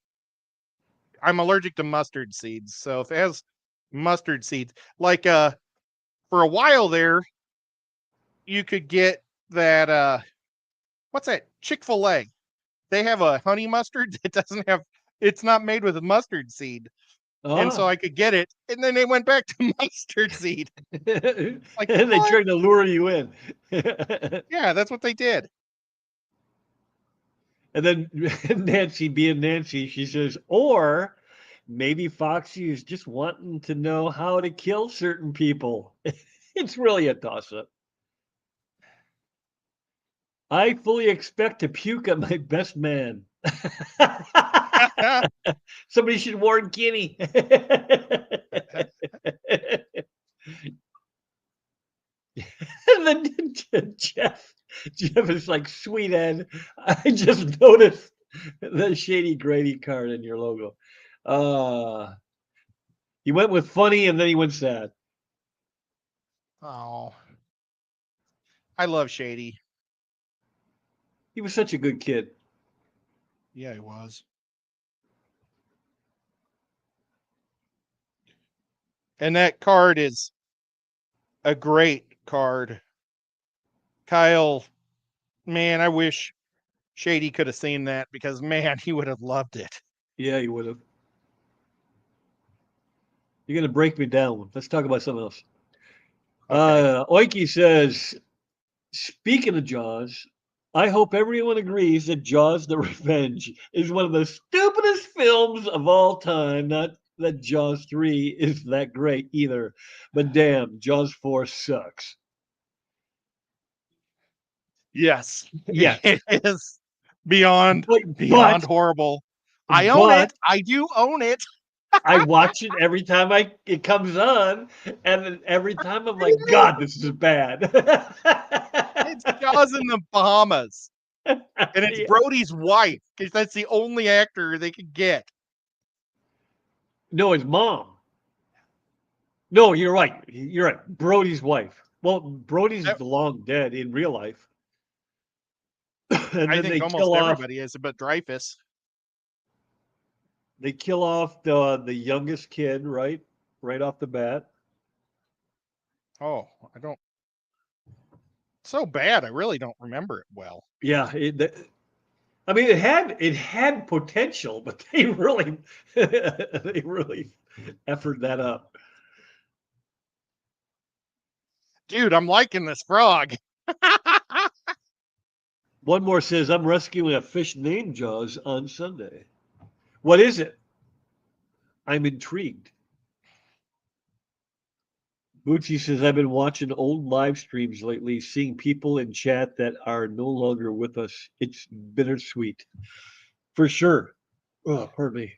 I'm allergic to mustard seeds, so if it has mustard seeds, like for a while there, you could get that what's that? Chick-fil-A. They have a honey mustard that doesn't have it's not made with mustard seed. And so Ah, I could get it. And then they went back to mustard seed. Like, and they what? tried to lure you in. Yeah, that's what they did. And then Nancy, being Nancy, she says, or maybe Foxy is just wanting to know how to kill certain people. It's really a toss up. I fully expect to puke at my best man. Somebody should warn Kenny. And then Jeff is like, sweet Ed, I just noticed the Shady Grady card in your logo. He went with funny and then he went sad. Oh, I love Shady. He was such a good kid. Yeah, he was. And that card is a great card. Kyle, man, I wish Shady could have seen that because, man, he would have loved it. Yeah, he would have. You're going to break me down. Let's talk about something else. Okay. Oiki says, speaking of Jaws, I hope everyone agrees that Jaws the Revenge is one of the stupidest films of all time. Not that Jaws 3 is that great either, but damn, Jaws 4 sucks. Yes, Yeah, it is beyond but beyond horrible. I own it. but I do own it. I watch it every time it comes on, and then every time I'm like, God, this is bad. It's Jaws in the Bahamas, and it's Yeah. Brody's wife because that's the only actor they could get. No, his mom. No, you're right. You're right. Brody's wife. Well, Brody's I long dead in real life, and I then think they almost kill off. everybody is, but Dreyfus. They kill off the youngest kid, right off the bat. Oh, I don't. So bad. I really don't remember it well. Yeah, I mean, it had potential, but they really they really effered that up. Dude, I'm liking this frog. One more says, "I'm rescuing a fish named Jaws on Sunday." What is it? I'm intrigued. Bucci says, "I've been watching old live streams lately, seeing people in chat that are no longer with us. It's bittersweet, for sure." Oh, pardon me.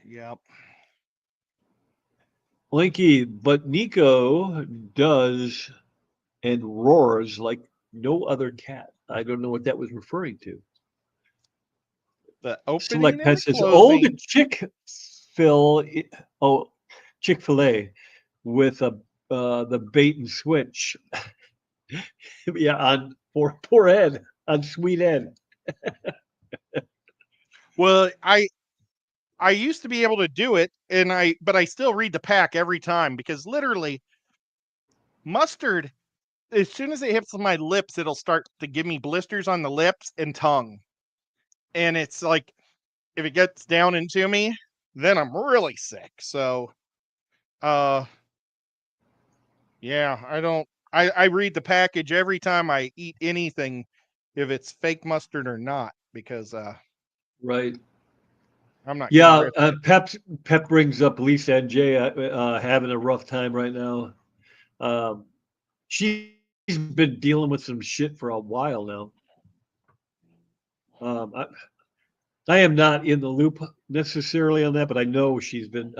Yep. Blinky, but Nico does and roars like no other cat. I don't know what that was referring to. The opening Select and Pet the says, "Old closing. Fil, oh, Chick-fil-A with the bait and switch." Yeah, on poor Ed, on sweet Ed. Well, I used to be able to do it, but I still read the pack every time because literally mustard, as soon as it hits my lips, it'll start to give me blisters on the lips and tongue. And it's like if it gets down into me, then I'm really sick. So uh yeah, I read the package every time I eat anything if it's fake mustard or not, because Right. I'm not gonna Yeah, risk it. Pep brings up Lisa and Jay having a rough time right now. Um, she's been dealing with some shit for a while now. I am not in the loop necessarily on that, but I know she's been.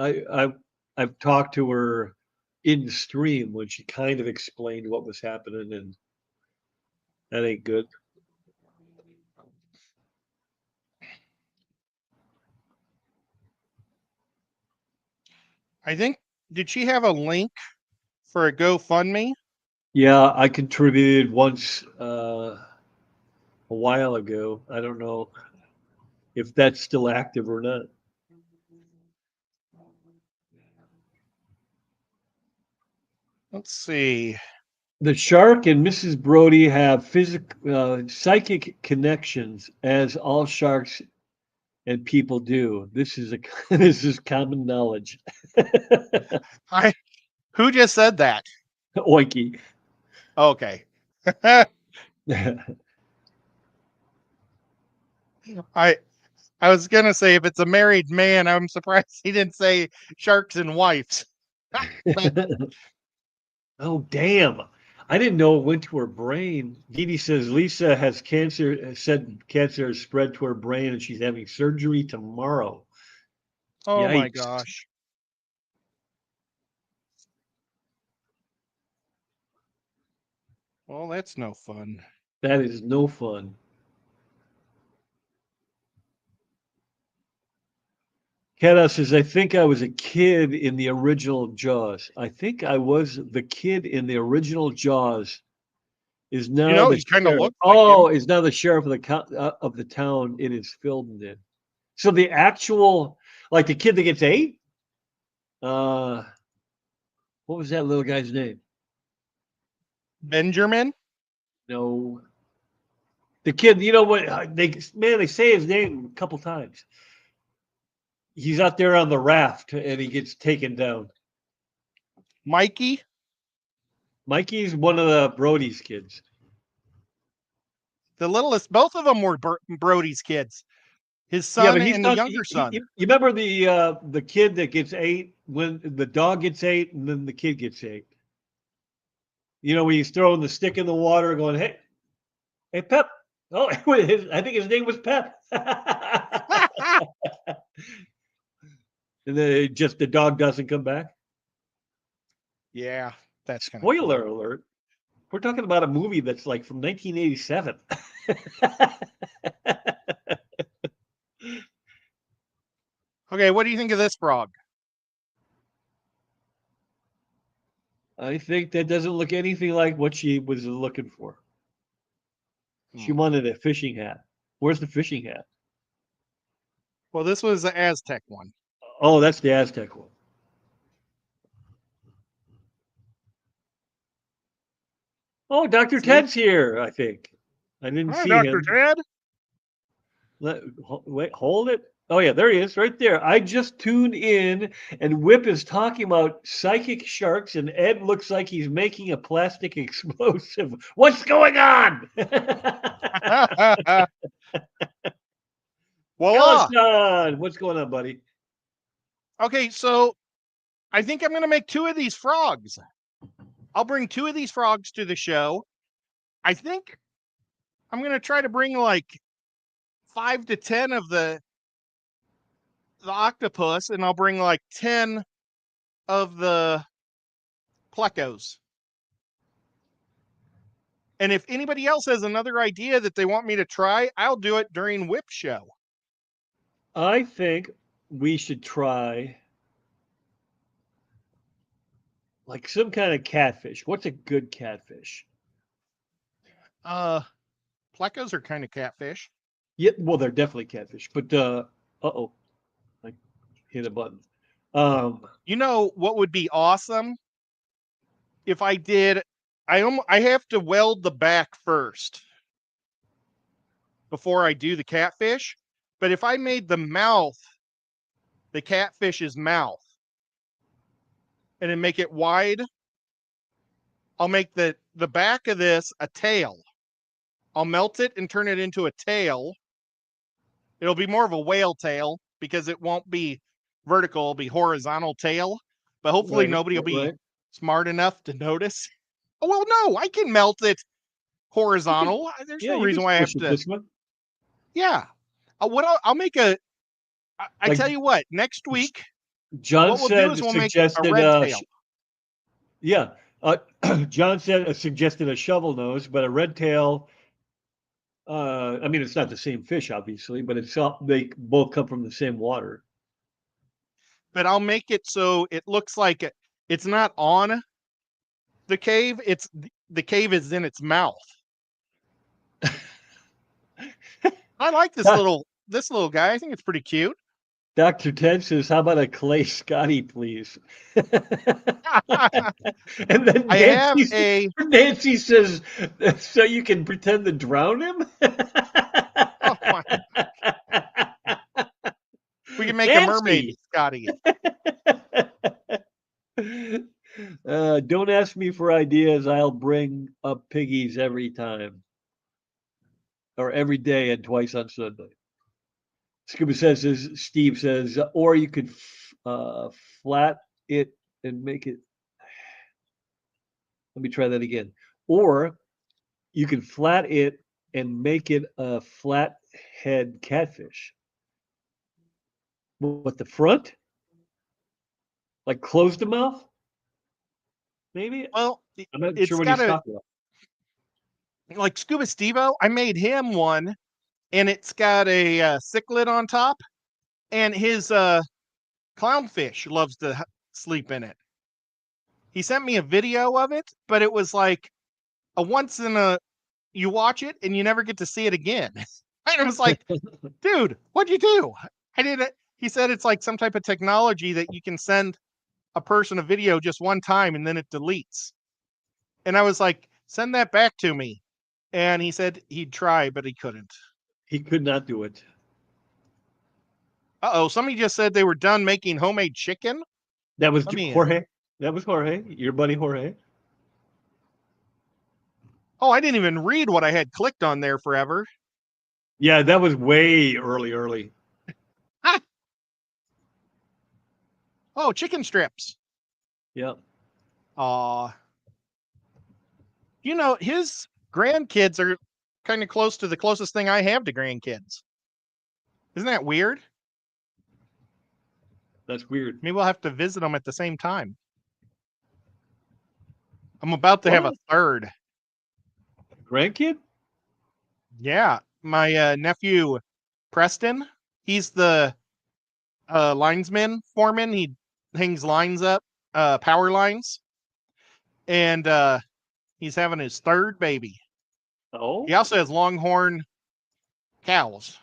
I've talked to her in stream when she kind of explained what was happening, and that ain't good. I think, did she have a link for a GoFundMe? Yeah, I contributed once a while ago. I don't know if that's still active or not. Let's see. The shark and Mrs. Brody have psychic connections, as all sharks and people do. This is this is common knowledge. I Who just said that? Oinky. Okay. I I was gonna say if it's a married man, I'm surprised he didn't say sharks and wives. But Oh, damn. I didn't know it went to her brain. Dee Dee says Lisa has cancer, said cancer has spread to her brain and she's having surgery tomorrow. oh my Yikes. gosh. Well, that's no fun. That is no fun. Kata says, I think I was a kid in the original Jaws. I think I was the kid in the original Jaws. Is You now know, the he kind of sheriff. looks like him. Oh, is now the sheriff of the town it is filmed in. So the actual, like the kid that gets ate. Uh, what was that little guy's name? Benjamin? No, the kid. You know what? They say his name a couple times. He's out there on the raft and he gets taken down. Mikey? Mikey's one of the Brody's kids. The littlest, both of them were Brody's kids. His Yeah, son but he's and the talking. younger son. You remember the kid that gets ate when the dog gets ate and then the kid gets ate. You know, when he's throwing the stick in the water, going, "Hey, hey, Pep." Oh, I think his name was Pep. And then just the dog doesn't come back. Yeah, that's kind of Spoiler cool. alert. We're talking about a movie that's like from 1987. Okay, what do you think of this frog? I think that doesn't look anything like what she was looking for. She Hmm. wanted a fishing hat. Where's the fishing hat? Well, this was the Aztec one. Oh, that's the Aztec one. Oh, Dr. See? Ted's here, I think. I didn't Hi, see Dr. him. Ted. Wait, hold it. Oh, yeah, there he is, right there. I just tuned in, and Whip is talking about psychic sharks, and Ed looks like he's making a plastic explosive. What's going on? Voila. Yellowstone! What's going on, buddy? Okay, so I think I'm going to make 2 of these frogs. I'll bring 2 of these frogs to the show. I think I'm going to try to bring like 5 to 10 of the octopus, and I'll bring like 10 of the plecos. And if anybody else has another idea that they want me to try, I'll do it during Whip Show. I think we should try like some kind of catfish. What's a good catfish? Plecos are kind of catfish. Yeah, well, they're definitely catfish, but uh-oh, I hit a button. You know what would be awesome? If I did, I have to weld the back first before I do the catfish. But if I made the mouth the catfish's mouth and then make it wide, I'll make the back of this a tail. I'll melt it and turn it into a tail. It'll be more of a whale tail because it won't be vertical, it'll be horizontal tail. But hopefully right, nobody will be right. smart enough to notice. Oh, well, no, I can melt it horizontal. There's Yeah, no you can reason why I have squish it to. this one. Yeah. I'll make a. I Like tell you what, next week, John what we'll do said, is we'll make a suggested, red tail. yeah, John said suggested a shovel nose, but a red tail. I mean, it's not the same fish, obviously, but they both come from the same water. But I'll make it so it looks like it's not on the cave. It's the cave is in its mouth. I like this little guy. I think it's pretty cute. Dr. Ted says, "How about a clay Scotty, please?" And then I have a. Nancy says, "So you can pretend to drown him." Oh my! We can make a mermaid, Nancy. Scotty. Don't ask me for ideas. I'll bring up piggies every time, or every day, and twice on Sunday. Scuba says, Steve says, or you could flat it and make it. Let me try that again. Or you can flat it and make it a flat head catfish. What, the front? Like close the mouth? Maybe? Well, I'm not sure it's what got he's a talking about. like Scuba Stevo. I made him one, and it's got a cichlid on top, and his clownfish loves to sleep in it. He sent me a video of it, but it was like a once in a you watch it and you never get to see it again. And I was like, dude, what'd you do? I did it. He said it's like some type of technology that you can send a person a video just one time and then it deletes. And I was like, send that back to me. And he said he'd try, but he couldn't. He could not do it. Uh-oh, somebody just said they were done making homemade chicken. That was Let me in. Jorge. That was Jorge, your buddy Jorge. Oh, I didn't even read what I had clicked on there forever. Yeah, that was way early. Ah! Oh, chicken strips. Yeah. You know, his grandkids are kind of close to the closest thing I have to grandkids. Isn't that weird? That's weird. Maybe we'll have to visit them at the same time. I'm about to have a What? third. Grandkid? Yeah, my nephew Preston. He's the linesman foreman. He hangs lines up, power lines, and he's having his third baby. Oh, He also has longhorn cows,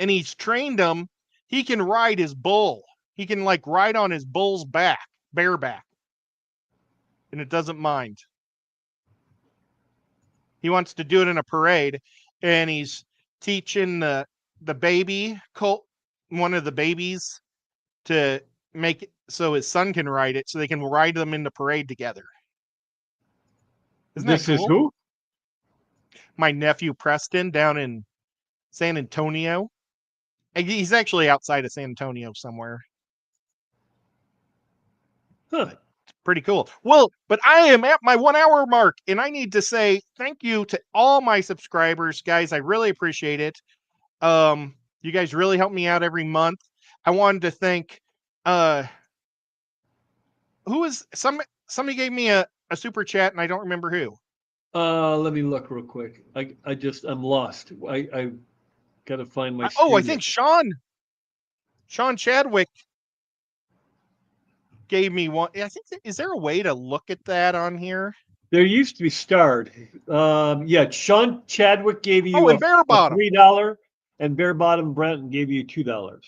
and he's trained him. He can ride his bull. He can like ride on his bull's back, bareback, and it doesn't mind. He wants to do it in a parade, and he's teaching the baby colt, one of the babies, to make it so his son can ride it, so they can ride them in the parade together. Isn't that this is cool? who? My nephew Preston down in San Antonio. He's actually outside of San Antonio somewhere. Huh. Pretty cool. Well, but I am at my 1 hour mark, and I need to say thank you to all my subscribers, guys. I really appreciate it. You guys really help me out every month. I wanted to thank who is somebody gave me a super chat, and I don't remember who. Let me look real quick. I'm lost. I gotta find my I screen. think Sean Chadwick gave me one. I think is there a way to look at that on here? There used to be starred. Yeah, Sean Chadwick gave you And Bear a Bottom. $3, and Bear Bottom Brenton gave you $2.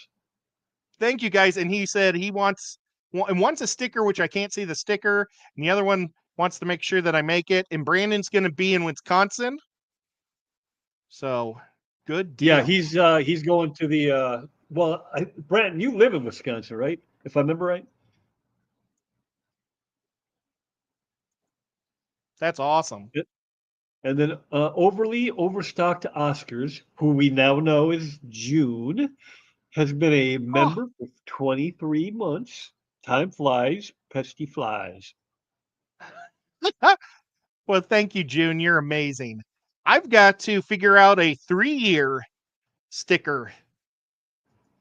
Thank you guys. And he said he wants a sticker, which I can't see the sticker, and the other one wants to make sure that I make it. And Brandon's going to be in Wisconsin, so good deal. Yeah, he's going to the Brenton, you live in Wisconsin, right? If I remember right. That's awesome. And then overly overstocked Oscars, who we now know is June, has been a member for 23 months. Time flies, pesky flies. Well, thank you, June. You're amazing. I've got to figure out a 3-year sticker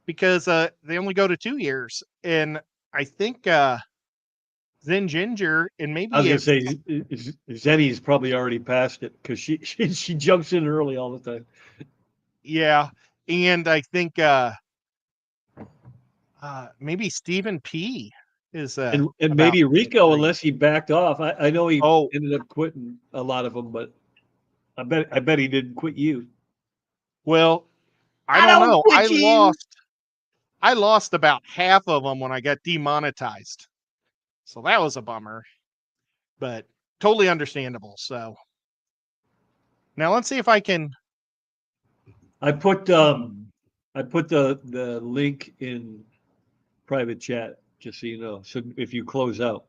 because they only go to 2 years, and I think Zen Ginger and I was maybe gonna say Zenny's probably already passed it because she jumps in early all the time. yeah, and I think maybe Stephen P is And about maybe Rico, 3. unless he backed off. I know he Oh, ended up quitting a lot of them, but I bet he didn't quit you. well, I I don't don't know. quit you. I lost about half of them when I got demonetized, so that was a bummer, but totally understandable. So now let's see if I can. I put the link in private chat just so you know. So if you close out.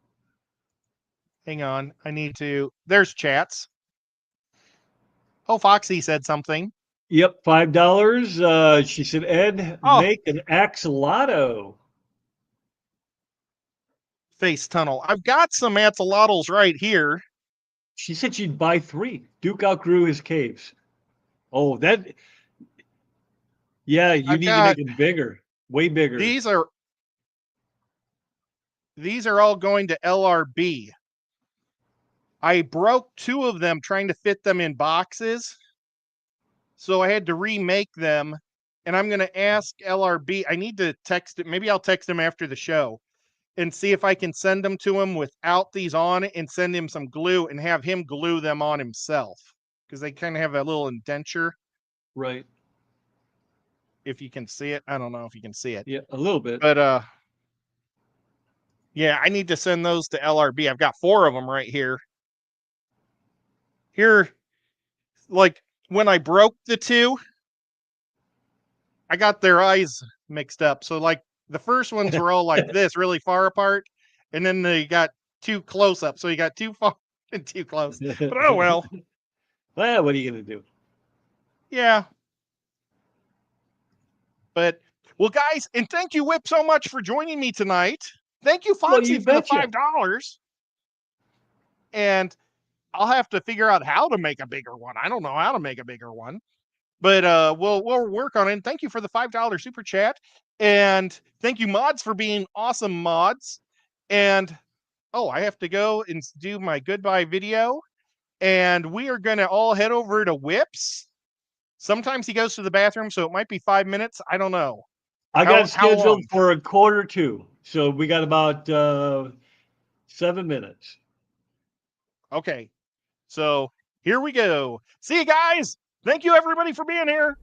Hang on. I need to. There's chats. Oh, Foxy said something. Yep, $5. She said, Ed, Oh, make an axolotl. face tunnel. I've got some axolotls right here. She said she'd buy 3. Duke outgrew his caves. Oh, yeah, you I've need to got make it bigger, way bigger. these are all going to LRB. I broke 2 of them trying to fit them in boxes, so I had to remake them. And I'm going to ask LRB. I need to text it. Maybe I'll text him after the show and see if I can send them to him without these on it and send him some glue and have him glue them on himself because they kind of have a little indenture. Right. If you can see it, I don't know if you can see it. Yeah, a little bit. But yeah, I need to send those to LRB. I've got 4 of them right here. Here, like when I broke the 2, I got their eyes mixed up. So like the first ones were all like this, really far apart, and then they got too close up. So you got too far and too close. But oh well. Well, what are you gonna do? Yeah. But well, guys, and thank you, Whip, so much for joining me tonight. Thank you, Well, Foxy, you for the betcha. $5. And I'll have to figure out how to make a bigger one. I don't know how to make a bigger one. But we'll work on it. And thank you for the $5 super chat. And thank you, mods, for being awesome mods. And I have to go and do my goodbye video. And we are going to all head over to Whips. Sometimes he goes to the bathroom, so it might be 5 minutes. I don't know. I got How long? scheduled for a quarter to, so we got about 7 minutes. Okay. So here we go. See you guys. Thank you, everybody, for being here.